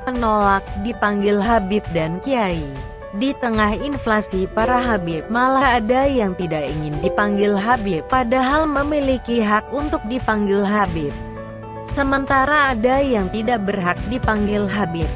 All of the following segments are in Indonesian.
Menolak dipanggil Habib dan Kiai. Di tengah inflasi para Habib, malah ada yang tidak ingin dipanggil Habib, padahal memiliki hak untuk dipanggil Habib. Sementara ada yang tidak berhak dipanggil Habib,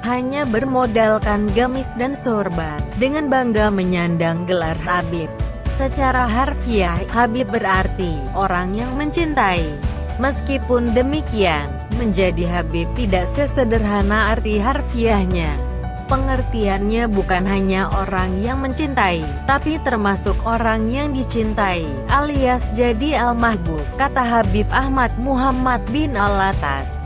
hanya bermodalkan gamis dan sorban, dengan bangga menyandang gelar Habib. Secara harfiah, Habib berarti orang yang mencintai. Meskipun demikian, menjadi Habib tidak sesederhana arti harfiahnya. Pengertiannya bukan hanya orang yang mencintai, tapi termasuk orang yang dicintai, alias jadi al-mahbub, kata Habib Ahmad Muhammad bin Al-Atas,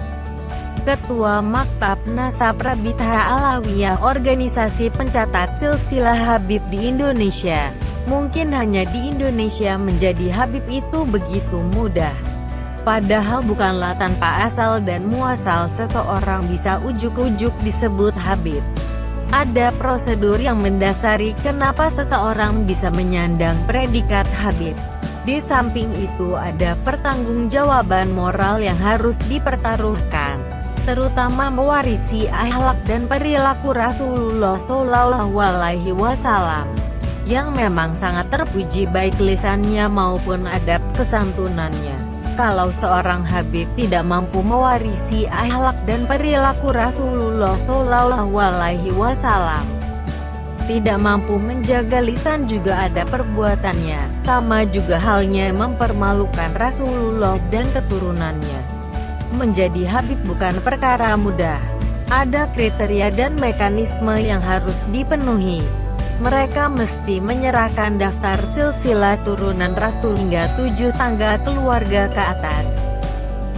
Ketua Maktab Nasab Rabithah Alawiyah, organisasi pencatat silsilah Habib di Indonesia. Mungkin hanya di Indonesia menjadi Habib itu begitu mudah. Padahal bukanlah tanpa asal dan muasal seseorang bisa ujuk-ujuk disebut Habib. Ada prosedur yang mendasari kenapa seseorang bisa menyandang predikat Habib. Di samping itu ada pertanggungjawaban moral yang harus dipertaruhkan, terutama mewarisi akhlak dan perilaku Rasulullah SAW, yang memang sangat terpuji baik lisannya maupun adab kesantunannya. Kalau seorang Habib tidak mampu mewarisi akhlak dan perilaku Rasulullah SAW, tidak mampu menjaga lisan juga ada perbuatannya, sama juga halnya mempermalukan Rasulullah dan keturunannya. Menjadi Habib bukan perkara mudah. Ada kriteria dan mekanisme yang harus dipenuhi. Mereka mesti menyerahkan daftar silsilah turunan Rasul hingga 7 tangga keluarga ke atas.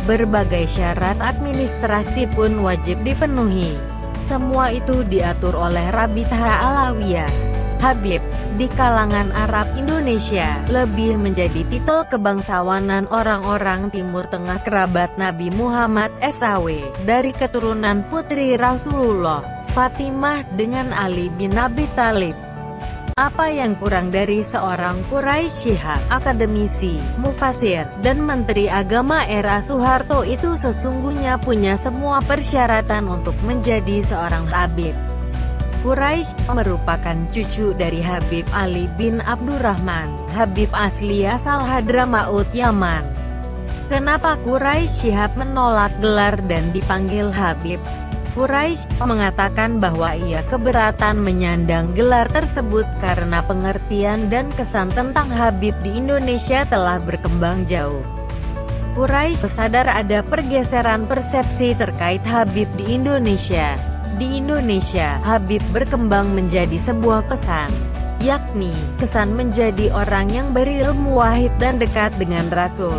Berbagai syarat administrasi pun wajib dipenuhi. Semua itu diatur oleh Rabithah Alawiyah. Habib, di kalangan Arab Indonesia, lebih menjadi titel kebangsawanan orang-orang Timur Tengah kerabat Nabi Muhammad SAW, dari keturunan putri Rasulullah, Fatimah dengan Ali bin Abi Thalib. Apa yang kurang dari seorang Quraisy Syihab, akademisi, mufasir, dan Menteri Agama era Soeharto itu sesungguhnya punya semua persyaratan untuk menjadi seorang Habib. Quraisy merupakan cucu dari Habib Ali bin Abdurrahman, Habib asli asal Hadramaut, Yaman. Kenapa Quraisy Syihab menolak gelar dan dipanggil Habib? Quraisy mengatakan bahwa ia keberatan menyandang gelar tersebut karena pengertian dan kesan tentang Habib di Indonesia telah berkembang jauh. Quraisy sadar ada pergeseran persepsi terkait Habib di Indonesia. Di Indonesia, Habib berkembang menjadi sebuah kesan, yakni kesan menjadi orang yang berilmu wahid dan dekat dengan Rasul.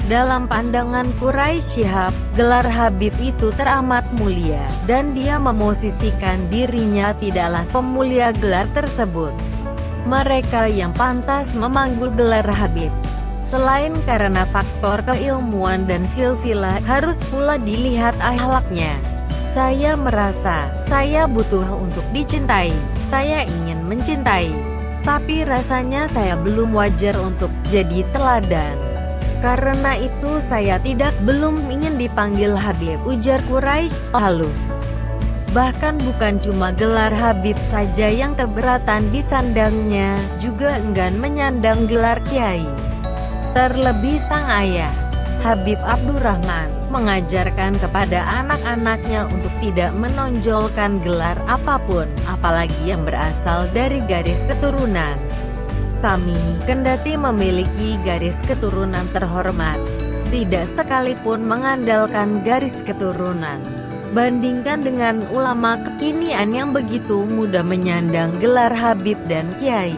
Dalam pandangan Quraisy Syihab, gelar Habib itu teramat mulia, dan dia memosisikan dirinya tidaklah pemulia gelar tersebut. Mereka yang pantas memanggul gelar Habib. Selain karena faktor keilmuan dan silsilah, harus pula dilihat akhlaknya. Saya merasa, saya butuh untuk dicintai, saya ingin mencintai, tapi rasanya saya belum wajar untuk jadi teladan. Karena itu saya belum ingin dipanggil Habib, ujar Quraisy halus. Bahkan bukan cuma gelar Habib saja yang keberatan disandangnya, juga enggan menyandang gelar Kiai. Terlebih sang ayah, Habib Abdurrahman, mengajarkan kepada anak-anaknya untuk tidak menonjolkan gelar apapun, apalagi yang berasal dari garis keturunan. Kami, kendati memiliki garis keturunan terhormat, tidak sekalipun mengandalkan garis keturunan. Bandingkan dengan ulama kekinian yang begitu mudah menyandang gelar Habib dan Kiai,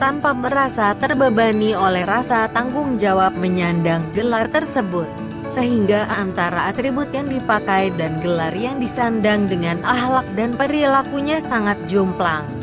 tanpa merasa terbebani oleh rasa tanggung jawab menyandang gelar tersebut, sehingga antara atribut yang dipakai dan gelar yang disandang dengan akhlak dan perilakunya sangat jomplang.